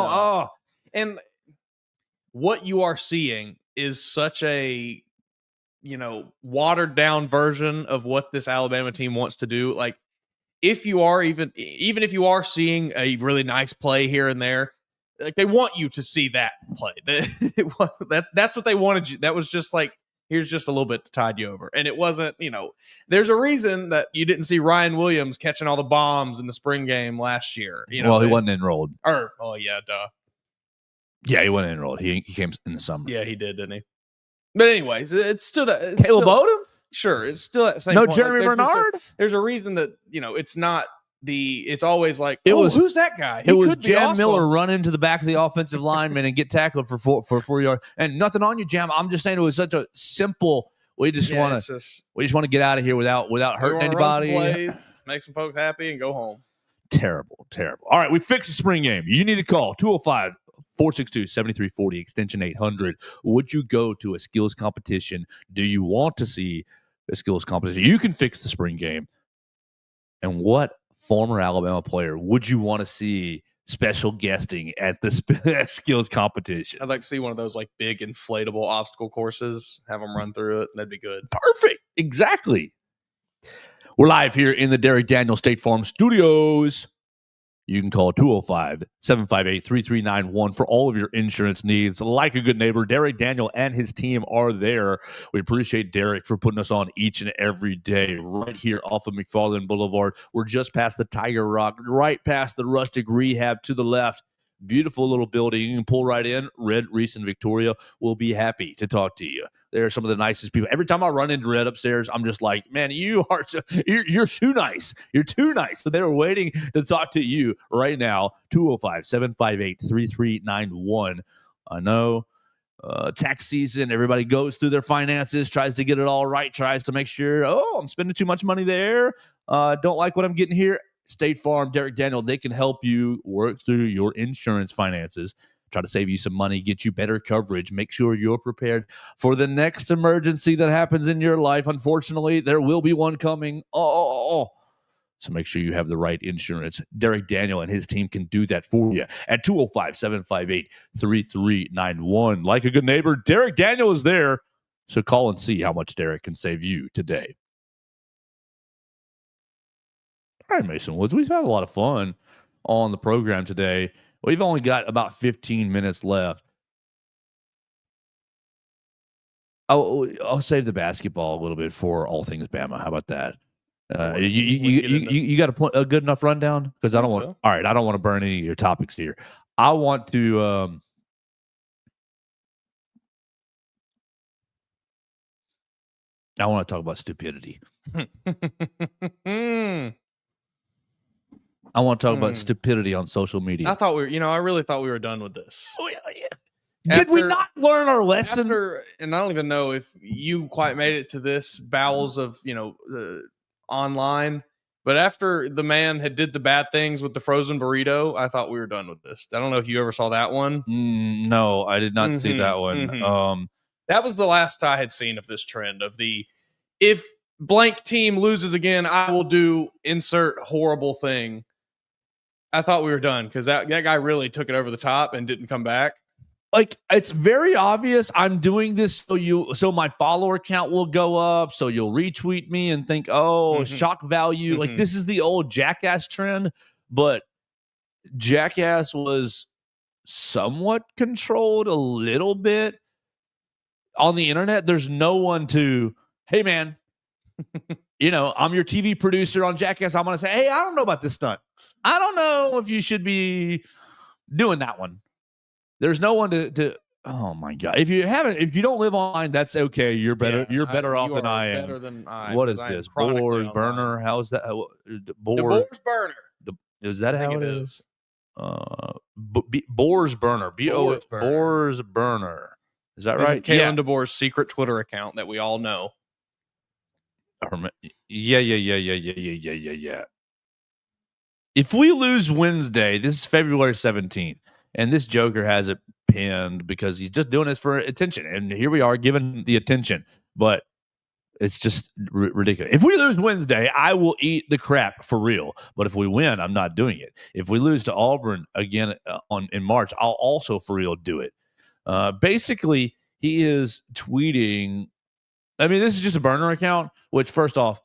And what you are seeing is such a watered down version of what this Alabama team wants to do. Like, if you are even if you are seeing a really nice play here and there, like, they want you to see that play. That's what they wanted you. That was just like, here's just a little bit to tide you over. And it wasn't, there's a reason that you didn't see Ryan Williams catching all the bombs in the spring game last year. He wasn't enrolled. Yeah, Yeah, he wasn't enrolled. He came in the summer. Yeah, he did, didn't he? But anyways, it's still that. Caleb Odom? Sure, it's still that same. No, point. Jeremy Bernard? There's a reason that, it's not it's always like, who's that guy? It was Jam Miller run into the back of the offensive lineman and get tackled for 4 yards. And nothing on you, Jam. I'm just saying it was such a simple. We just want to get out of here without hurting anybody. Plays, make some folks happy, and go home. Terrible. All right, we fixed the spring game. You need to call 205-462-7340, extension 800. Would you go to a skills competition? Do you want to see a skills competition? You can fix the spring game. And what former Alabama player would you want to see special guesting at the skills competition? I'd like to see one of those like big inflatable obstacle courses, have them run through it. That'd be good. Perfect. Exactly. We're live here in the Derek Daniel State Farm Studios. You can call 205-758-3391 for all of your insurance needs. Like a good neighbor, Derek Daniel and his team are there. We appreciate Derek for putting us on each and every day right here off of McFarland Boulevard. We're just past the Tiger Rock, right past the Rustic Rehab to the left. Beautiful little building. You can pull right in. Red, Reese, and Victoria will be happy to talk to you. They're some of the nicest people. Every time I run into Red upstairs, I'm just like, man, you're too nice. You're too nice. So they're waiting to talk to you right now. 205-758-3391. I know tax season, everybody goes through their finances, tries to get it all right, tries to make sure, I'm spending too much money there. Don't like what I'm getting here. State Farm, Derek Daniel, they can help you work through your insurance finances, try to save you some money, get you better coverage, make sure you're prepared for the next emergency that happens in your life. Unfortunately, there will be one coming. So make sure you have the right insurance. Derek Daniel and his team can do that for you at 205-758-3391. Like a good neighbor, Derek Daniel is there. So call and see how much Derek can save you today. All right, Mason Woods, we've had a lot of fun on the program today. We've only got about 15 minutes left. I'll save the basketball a little bit for all things Bama. How about that? You got a good enough rundown? Because I don't want. So. All right, I don't want to burn any of your topics here. I want to. I want to talk about stupidity. I want to talk about stupidity on social media. I thought I really thought we were done with this. Oh, yeah. Did we not learn our lesson? And I don't even know if you quite made it to this bowels of, online. But after the man had did the bad things with the frozen burrito, I thought we were done with this. I don't know if you ever saw that one. No, I did not see that one. That was the last I had seen of this trend of the, if blank team loses again, I will do insert horrible thing. I thought we were done because that guy really took it over the top and didn't come back. Like, it's very obvious I'm doing this so my follower count will go up, so you'll retweet me and think, shock value. Like, this is the old Jackass trend, but Jackass was somewhat controlled a little bit. On the internet, there's no one to, hey, man, I'm your TV producer on Jackass. I'm going to say, hey, I don't know about this stunt. I don't know if you should be doing that one. There's no one to oh my God. If you don't live online, that's okay. You're better. You're better off than I am. Better than I. What is this? Boars burner? How's that? Boars burner. Is that how it is? Boars burner. Boars burner. Is that right? Kalen DeBoer's secret Twitter account that we all know. Yeah. If we lose Wednesday, this is February 17th. And this joker has it pinned because he's just doing this for attention. And here we are giving the attention. But it's just ridiculous. If we lose Wednesday, I will eat the crap for real. But if we win, I'm not doing it. If we lose to Auburn again in March, I'll also for real do it. Basically, he is tweeting. I mean, this is just a burner account, which first off,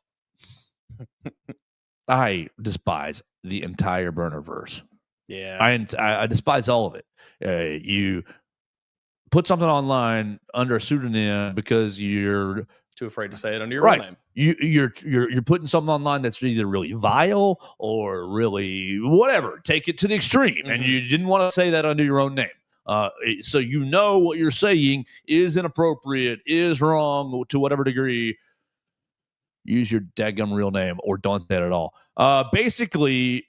I despise the entire burnerverse. Yeah, I despise all of it. You put something online under a pseudonym because you're too afraid to say it under your real name. You're putting something online that's either really vile or really whatever. Take it to the extreme, and you didn't want to say that under your own name. So what you're saying is inappropriate, is wrong to whatever degree. Use your daggum real name or don't say it at all. Basically,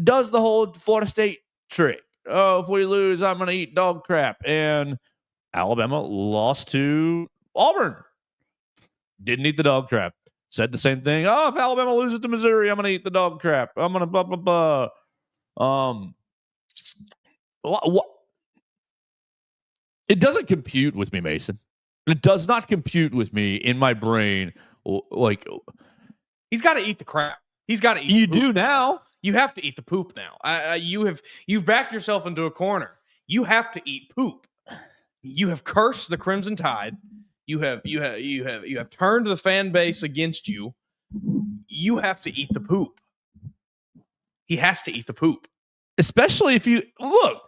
does the whole Florida State trick. Oh, if we lose, I'm going to eat dog crap. And Alabama lost to Auburn. Didn't eat the dog crap. Said the same thing. Oh, if Alabama loses to Missouri, I'm going to eat the dog crap. I'm going to blah, blah, blah. What? It doesn't compute with me, Mason. It does not compute with me in my brain. Like, he's got to eat the crap. He's got to eat. You do now. You have to eat the poop now. You've backed yourself into a corner. You have to eat poop. You have cursed the Crimson Tide. You have turned the fan base against you. You have to eat the poop. He has to eat the poop. Especially if you look.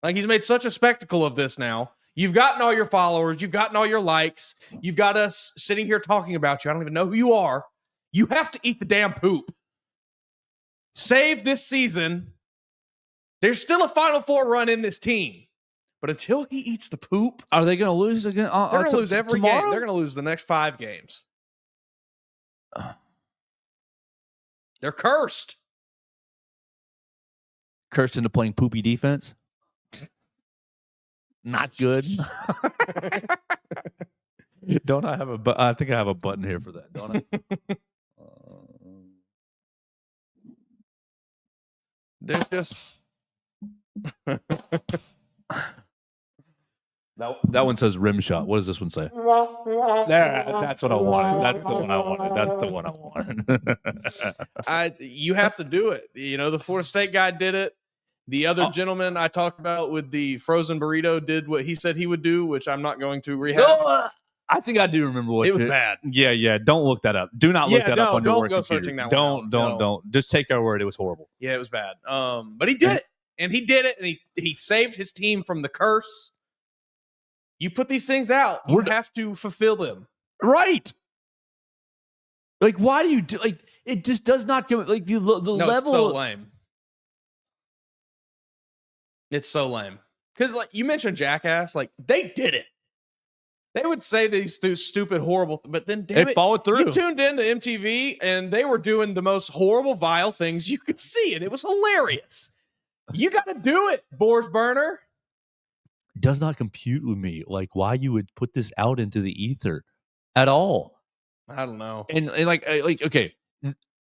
Like, he's made such a spectacle of this now. You've gotten all your followers. You've gotten all your likes. You've got us sitting here talking about you. I don't even know who you are. You have to eat the damn poop. Save this season. There's still a Final Four run in this team. But until he eats the poop. Are they going to lose again? They're going to lose every game. They're going to lose the next 5 games. They're cursed. Cursed into playing poopy defense? Not good. Don't I have I think I have a button here for that, don't I? They're just that one says rim shot. What does this one say? There, that's what I wanted. That's the one I wanted. That's the one I wanted. You have to do it. The Florida State guy did it. The other gentleman I talked about with the frozen burrito did what he said he would do, which I'm not going to rehab. I think I do remember what it was bad. Yeah. Don't look that up. Do not look that up on your work computer. Searching that don't. Just take our word. It was horrible. Yeah, it was bad. But he did it, and he did it, and he saved his team from the curse. You put these things out. You have to fulfill them. Right. Like, why do you do? Like, it just does not go. Like the level. It's so lame. It's so lame. Because like you mentioned, Jackass. Like they did it. They would say these stupid, horrible, but then damn it, followed through. You tuned into MTV and they were doing the most horrible, vile things you could see, and it was hilarious. You got to do it, Boris Burner. It does not compute with me, like why you would put this out into the ether at all. I don't know. And like okay,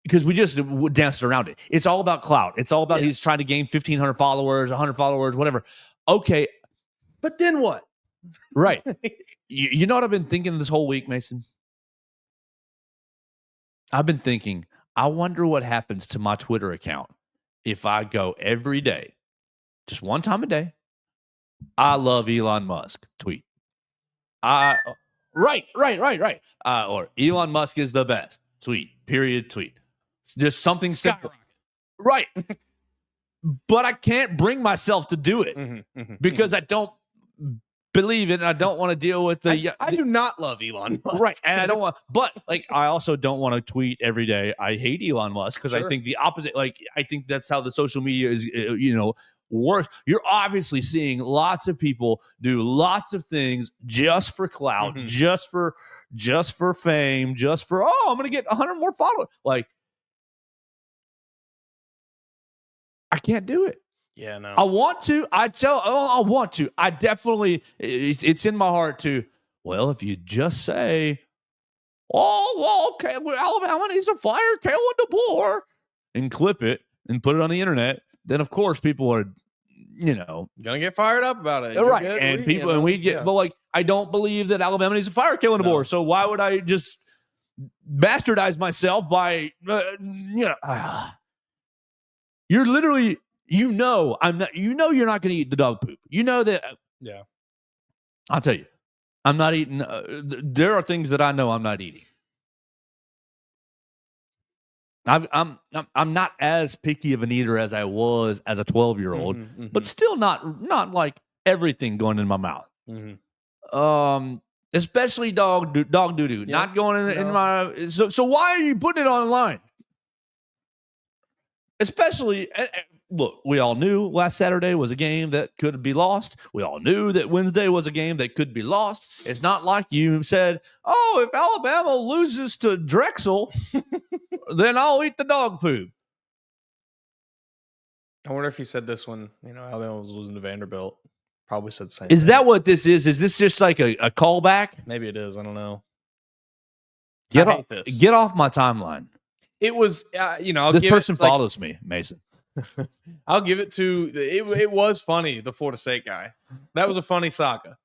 because we just danced around it. It's all about clout. It's all about he's trying to gain 1,500 followers, 100 followers, whatever. Okay, but then what? Right. You know what I've been thinking this whole week, Mason? I've been thinking, I wonder what happens to my Twitter account if I go every day, just one time a day, I love Elon Musk tweet. Right. Or Elon Musk is the best. Tweet. Period. Tweet. It's just something simple. Right. But I can't bring myself to do it because I don't believe it, and I don't want to deal with the. I do not love Elon Musk. Right, and I don't want. But like, I also don't want to tweet every day. I hate Elon Musk because I think the opposite. Like, I think that's how the social media is. Worse. You're obviously seeing lots of people do lots of things just for clout, just for fame, just for I'm going to get 100 more followers. Like, I can't do it. Yeah, no. I want to. I want to. I definitely, it's in my heart to, well, if you just say, okay, well, Alabama needs to fire Kalen DeBoer and clip it and put it on the internet, then of course people are, gonna get fired up about it. Right. And people, and we get, but like, I don't believe that Alabama needs to fire Kalen DeBoer. So why would I just bastardize myself by, you're literally, I'm not. You're not going to eat the dog poop. You know that. Yeah. I'll tell you, I'm not eating. There are things that I know I'm not eating. I'm not as picky of an eater as I was as a 12-year-old, but still not like everything going in my mouth. Especially dog doo-doo, not going in my. So why are you putting it online? Especially. Look, we all knew last Saturday was a game that could be lost. We all knew that Wednesday was a game that could be lost. It's not like you said, if Alabama loses to Drexel, then I'll eat the dog food. I wonder if you said this when, Alabama was losing to Vanderbilt. Probably said the same Is thing. that what this is? Is this just like a callback? Maybe it is. I don't know. Get off my timeline. It was, this person follows me, Mason. I'll give it to it was funny, the Florida State guy. That was a funny saga.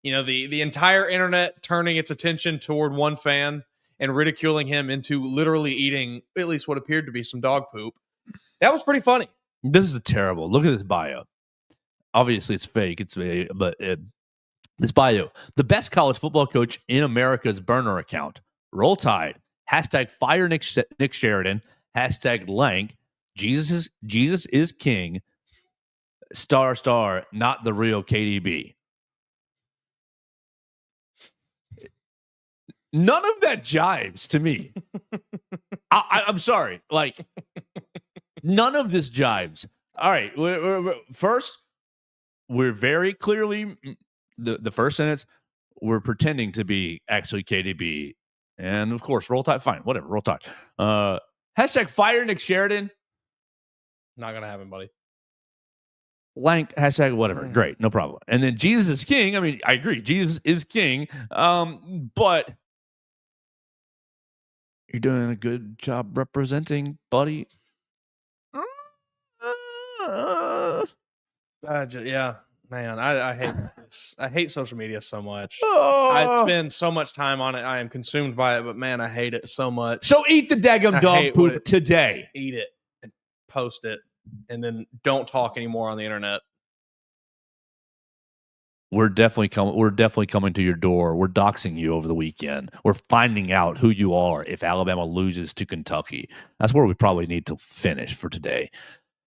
The entire internet turning its attention toward one fan and ridiculing him into literally eating at least what appeared to be some dog poop. That was pretty funny. This is terrible. Look at this bio. Obviously it's fake. This bio. The best college football coach in America's burner account. Roll Tide. # fire Nick Sheridan. # Lank. Jesus is king. **, not the real KDB. None of that jives to me. I'm sorry. Like, none of this jives. All right. First, we're very clearly, the first sentence, we're pretending to be actually KDB. And of course, Roll Tide. Fine. Whatever. Roll Tide. # fire Nick Sheridan. Not gonna happen, buddy. Lank # whatever. Great, no problem. And then Jesus is king. I mean, I agree. Jesus is king. But you're doing a good job representing, buddy. Yeah, man. I hate this. I hate social media so much. I spend so much time on it. I am consumed by it. But man, I hate it so much. So eat the daggum dog poop today. Eat it. Post it, and then don't talk anymore on the internet. We're definitely coming to your door. We're doxing you over the weekend. We're finding out who you are if Alabama loses to Kentucky. That's where we probably need to finish for today.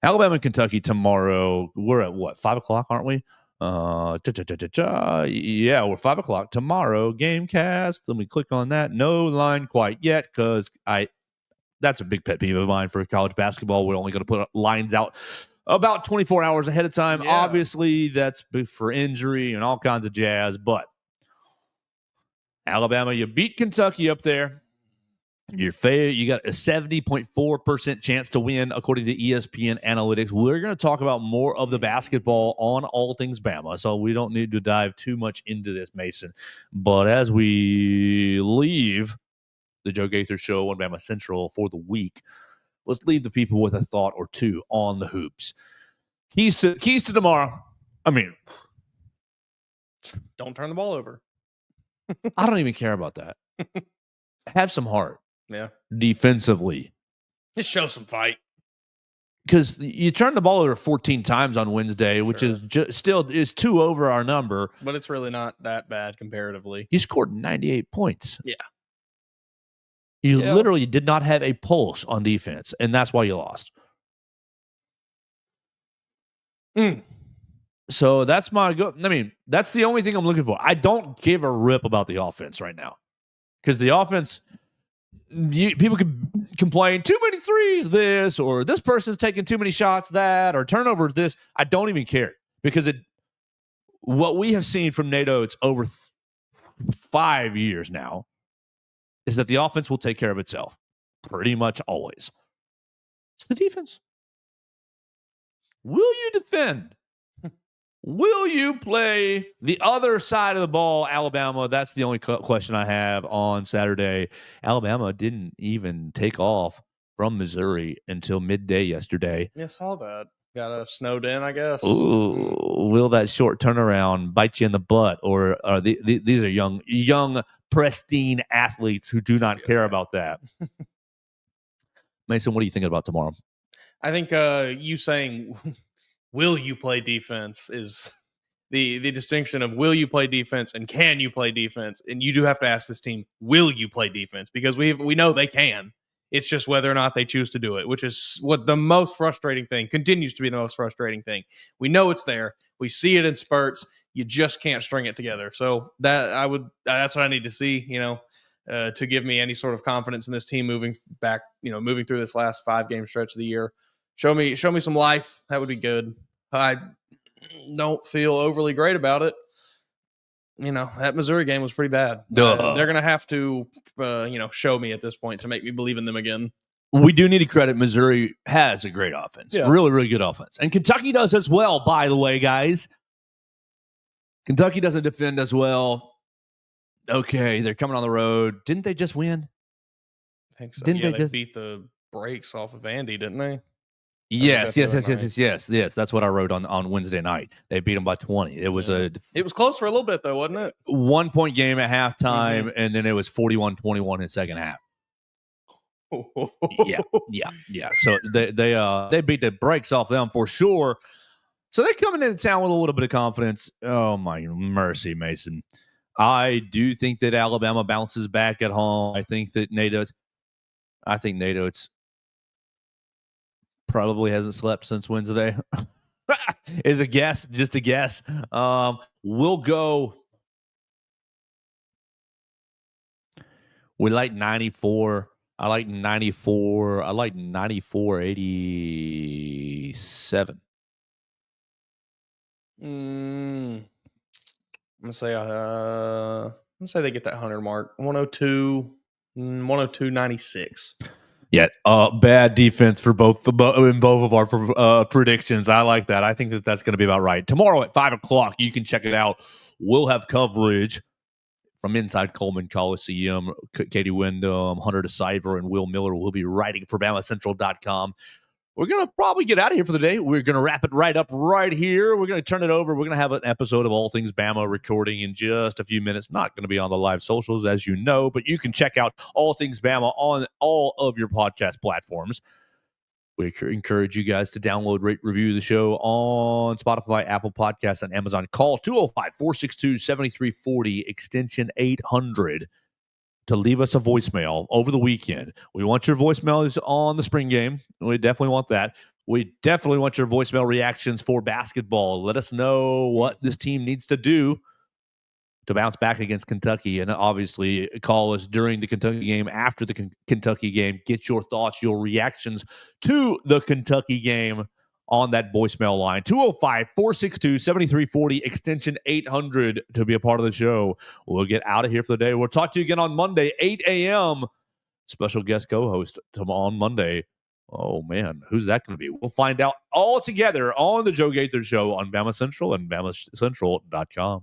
Alabama and Kentucky tomorrow. We're at what, 5:00, aren't we? Yeah, we're 5 o'clock tomorrow. Gamecast. Let me click on that. No line quite yet because that's a big pet peeve of mine for college basketball. We're only going to put lines out about 24 hours ahead of time. Yeah. Obviously, that's for injury and all kinds of jazz. But Alabama, you beat Kentucky up there. You got a 70.4% chance to win, according to ESPN Analytics. We're going to talk about more of the basketball on All Things Bama, so we don't need to dive too much into this, Mason. But as we leave the Joe Gaither Show on BamaCentral for the week, let's leave the people with a thought or two on the hoops. Keys to tomorrow. I mean, don't turn the ball over. I don't even care about that. Have some heart. Yeah. Defensively. Just show some fight. Because you turned the ball over 14 times on Wednesday, which is still 2 over our number. But it's really not that bad comparatively. You scored 98 points. Yeah. You literally did not have a pulse on defense, and that's why you lost. So that's that's the only thing I'm looking for. I don't give a rip about the offense right now. Because the offense, people can complain, too many threes, this, or this person's taking too many shots, that, or turnovers, this. I don't even care. Because what we have seen from Nate Oates over 5 years now is that the offense will take care of itself pretty much always. It's the defense. Will you defend? Will you play the other side of the ball, Alabama? That's the only question I have on Saturday. Alabama didn't even take off from Missouri until midday yesterday. Yeah, saw that. Got snowed in, I guess. Ooh, will that short turnaround bite you in the butt? Or are these are young, pristine athletes who do not care about that? Mason, what are you thinking about tomorrow? I think you saying, will you play defense is the distinction of will you play defense and can you play defense? And you do have to ask this team, will you play defense? Because we know they can. It's just whether or not they choose to do it, which is what the most frustrating thing continues to be the most frustrating thing. We know it's there. We see it in spurts. You just can't string it together. So that's what I need to see, to give me any sort of confidence in this team moving through this last 5-game stretch of the year. Show me some life. That would be good. I don't feel overly great about it. That Missouri game was pretty bad. They're going to have to, show me at this point to make me believe in them again. We do need to credit Missouri has a great offense. Yeah. Really, really good offense. And Kentucky does as well, by the way, guys. Kentucky doesn't defend as well. Okay, they're coming on the road. Didn't they just win? I think so. They beat the brakes off of Andy, didn't they? Yes. That's what I wrote on Wednesday night. They beat them by 20. It was close for a little bit though, wasn't it? 1-point game at halftime, and then it was 41-21 in the second half. Yeah. So they beat the brakes off them for sure. So they're coming into town with a little bit of confidence. Oh my mercy, Mason. I do think that Alabama bounces back at home. I think Nate Oates probably hasn't slept since Wednesday. Is a guess, just a guess. We'll go. We like 94. I like 94. I like 94-87. I'm gonna say they get that 100 mark. 102-96. Yeah, bad defense for both of our predictions. I like that. I think that's going to be about right. Tomorrow at 5 o'clock, you can check it out. We'll have coverage from inside Coleman Coliseum. Katie Wyndham, Hunter DeCiver, and Will Miller will be writing for BamaCentral.com. We're going to probably get out of here for the day. We're going to wrap it right up right here. We're going to turn it over. We're going to have an episode of All Things Bama recording in just a few minutes. Not going to be on the live socials, as you know, but you can check out All Things Bama on all of your podcast platforms. We encourage you guys to download, rate, review the show on Spotify, Apple Podcasts, and Amazon. Call 205-462-7340, extension 800. To leave us a voicemail over the weekend. We want your voicemails on the spring game. We definitely want that. We definitely want your voicemail reactions for basketball. Let us know what this team needs to do to bounce back against Kentucky. And obviously, call us during the Kentucky game, after the Kentucky game. Get your thoughts, your reactions to the Kentucky game on that voicemail line. 205-462-7340, extension 800 to be a part of the show. We'll get out of here for the day. We'll talk to you again on Monday, 8 a.m. Special guest co-host on Monday. Oh, man, who's that going to be? We'll find out all together on the Joe Gaither Show on Bama Central and BamaCentral.com.